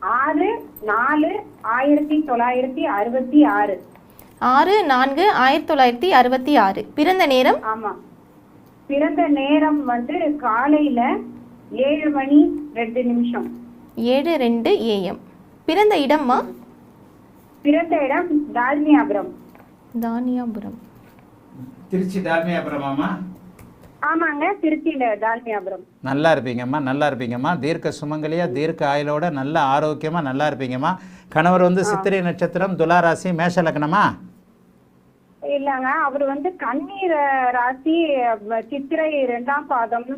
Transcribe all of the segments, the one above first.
6/4/1966. 6/4/1966. பிறந்த நேரம்? ஆமா, பிறந்த நேரம் காலையில 7:02. 7:02 AM. பிறந்த இடம்மா? பிறந்த இடம் தால்மியாபுரம். தானியாபுரம். திருச்சி தால்மியாபுரமாமா? ஆமாங்க, திருச்சியில தால்மியாபுரம். நல்லா இருப்பீங்கம்மா, நல்லா இருப்பீங்கம்மா. தீர்க்க சுமங்கலியா, தீர்க்க ஆயுளோட நல்ல ஆரோக்கியமா நல்லா இருப்பீங்கம்மா. கணவர் சித்திரை நட்சத்திரம், துலா ராசி, மேஷ லக்னமா? இல்லங்க, அவர் கன்னி ராசி, சித்திரை 2ஆம் பாதம்னு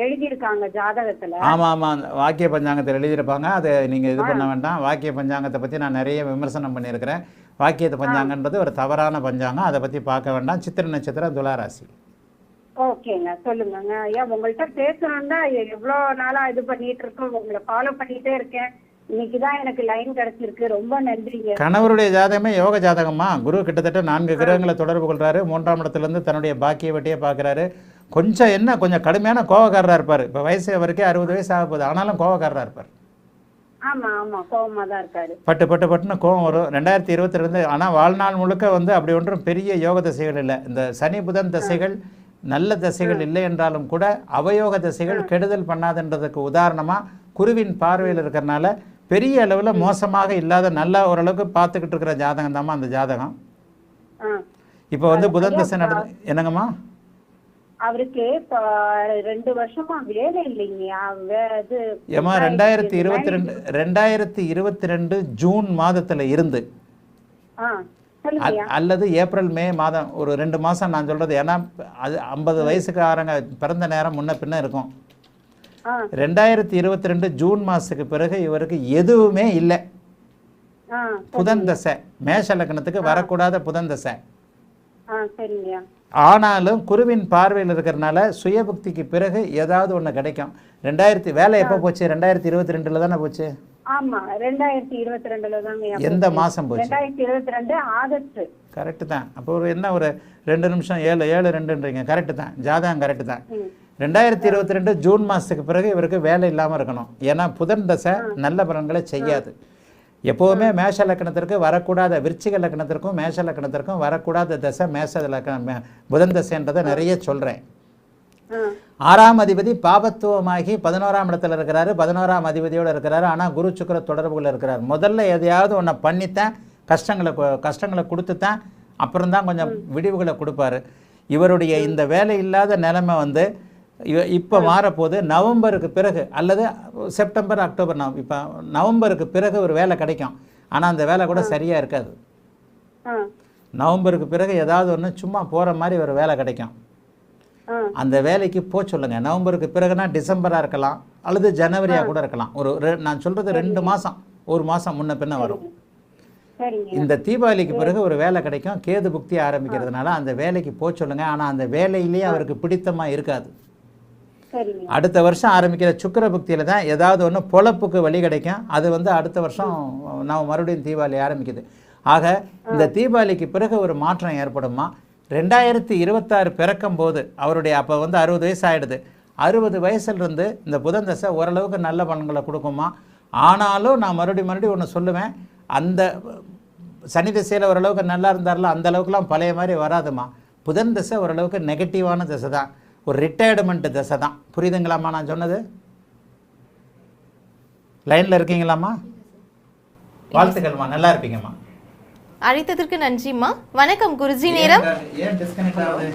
எழுதியிருக்காங்க ஜாதகத்துல. ஆமா ஆமா, வாக்கிய பஞ்சாங்கத்தில் எழுதியிருப்பாங்க. அதை நீங்க இது பண்ண வேண்டாம். வாக்கிய பஞ்சாங்கத்தை பத்தி நான் நிறைய விமர்சனம் பண்ணியிருக்கிறேன். வாக்கியத்தை பஞ்சாங்கன்றது ஒரு தவறான பஞ்சாங்கம், அதை பத்தி பார்க்க வேண்டாம். சித்திரை நட்சத்திரம், துலா ராசி. ஓகேங்க, சொல்லுங்க. ஐயா, உங்கள்கிட்ட பேசணும்னா எவ்வளவு நாளா இது பண்ணிட்டு இருக்கோம், உங்களை ஃபாலோ பண்ணிட்டே இருக்கேன். இன்னைக்குதான் எனக்கு லைன் கிடைச்சிருக்கு, ரொம்ப நன்றிங்க. கணவருடைய ஜாதகமே யோக ஜாதகமா. குரு கிட்டத்தட்ட 4 கிரகங்களை தொடர்பு கொள்றாரு. 3ஆம் இடத்துல இருந்து தன்னுடைய பாக்கிய வட்டியை பார்க்குறாரு. கொஞ்சம் கடுமையான கோவக்காரராக இருப்பார். இப்போ வயசு அவருக்கே 60 வயசு ஆக போகுது, ஆனாலும் கோவக்காரராக இருப்பார். ஆமா ஆமா, கோவமா தான் இருக்காரு. பட்டுன்னு கோவம் வரும். 2022. ஆனால் வாழ்நாள் முழுக்க அப்படி ஒன்றும் பெரிய யோக தசைகள் இல்லை. இந்த சனி புதன் தசைகள் நல்ல தசைகள் இல்லை என்றாலும் கூட அவயோக தசைகள் கெடுதல் பண்ணாதுன்றதுக்கு உதாரணமாக குருவின் பார்வையில் இருக்கிறனால பெரிய அளவில் மோசமாக இல்லாத நல்ல ஓரளவுக்கு பார்த்துக்கிட்டு இருக்கிற ஜாதகம் தாம்மா அந்த ஜாதகம். இப்போ புதன் தசை நடந்து என்னங்கம்மா? அவருக்கு 2 வருஷமா வேலை இல்லைங்கய்யா. ஏமா 2022 ஜூன் மாதத்துல இருந்து அல்லது ஏப்ரல் மே மாதம் ஒரு 2 மாதம் நான் சொல்றது. ஏன்னா அது 50 வயசுக்காரங்க பிறந்த நேரம் முன்ன பின்ன இருக்கும். 2022 ஜூன் மாசத்துக்கு பிறகு இவருக்கு எதுவுமே இல்லை. புதன் தசை, மேஷ லக்னத்துக்கு வரக்கூடாத புதன் தசை. ஆனாலும் குருவின் பார்வையில் இருக்கிறனால சுயபக்திக்கு பிறகு ஏதாவது ஒன்று கிடைக்கும். வேலை எப்போ போச்சு? 2022 தானே போச்சு. ஆமா, 2022 தாங்க. எந்த மாசம் போச்சு? 2022 ஆகஸ்ட். கரெக்ட் தான். அப்போ ஒரு 2 நிமிஷம் 7:02ன்றீங்க. கரெக்ட் தான், ஜாதகம் கரெக்ட் தான். 2022 ஜூன் மாசத்துக்கு பிறகு இவருக்கு வேலை இல்லாமல் இருக்கணும். ஏன்னா புதன் தசை நல்ல பலன்களை செய்யாது. எப்போவுமே மேஷ லக்னத்திற்கு வரக்கூடாத, விருச்சிக லக்னத்திற்கும் மேஷ லக்னத்திற்கும் வரக்கூடாத தசை மேஷ லக்னம் புதன் தசைன்றதை நிறைய சொல்கிறேன். 6ஆம் அதிபதி பாபத்துவமாகி 11ஆம் இடத்துல இருக்கிறாரு. 11ஆம் அதிபதியோடு இருக்கிறாரு. ஆனால் குரு சுக்கிர தொடர்புகள் இருக்கிறார். முதல்ல எதையாவது ஒன்றை பண்ணித்தான் கஷ்டங்களை கொடுத்துத்தான் அப்புறம்தான் கொஞ்சம் விடிவுகளை கொடுப்பாரு. இவருடைய இந்த வேலை இல்லாத நிலைமை இப்போ மாறப்போது நவம்பருக்கு பிறகு அல்லது செப்டம்பர் அக்டோபர். இப்போ நவம்பருக்கு பிறகு ஒரு வேலை கிடைக்கும். ஆனால் அந்த வேலை கூட சரியாக இருக்காது. நவம்பருக்கு பிறகு ஏதாவது ஒன்று சும்மா போகிற மாதிரி ஒரு வேலை கிடைக்கும். அந்த வேலைக்கு சொல்லுங்க. நவம்பருக்கு பிறகுனா டிசம்பராக இருக்கலாம் அல்லது ஜனவரியாக கூட இருக்கலாம். நான் சொல்கிறது 2 மாதம் 1 மாதம் முன்ன பின்ன வரும். இந்த தீபாவளிக்கு பிறகு ஒரு வேலை கிடைக்கும். கேது புக்தி ஆரம்பிக்கிறதுனால அந்த வேலைக்கு சொல்லுங்க. ஆனால் அந்த வேலையிலேயே அவருக்கு பிடித்தமாக இருக்காது. அடுத்த வருஷம் ஆரம்பிக்கிற சுக்கிர புக்தியில் தான் ஏதாவது ஒன்று பொழப்புக்கு வழி கிடைக்கும். அது அடுத்த வருஷம் நான் மறுபடியும் தீபாவளி ஆரம்பிக்குது. ஆக இந்த தீபாவளிக்கு பிறகு ஒரு மாற்றம் ஏற்படுமா? 2026 பிறக்கும் போது அவருடைய அப்போ 60 வயசு ஆகிடுது. 60 வயசுலேருந்து இந்த புதன் தசை ஓரளவுக்கு நல்ல பலன்களை கொடுக்குமா? ஆனாலும் நான் மறுபடியும் ஒன்று சொல்லுவேன். அந்த சனி திசையில் ஓரளவுக்கு நல்லா இருந்தார்ல, அந்த அளவுக்குலாம் பழைய மாதிரி வராதுமா. புதன் தசை ஓரளவுக்கு நெகட்டிவான தசை தான், ஒரு ரிட்டையர்மெண்ட் தசை தான். புரியுதுங்களாம்மா நான் சொன்னது? லைனில் இருக்கீங்களாம்மா? வாழ்த்துக்கள்மா, நல்லா இருப்பீங்கம்மா. அழைத்ததற்கு நன்றிம்மா. வணக்கம் குருஜி. நேரம் ஏன் டிஸ்கனெக்ட் ஆகுது?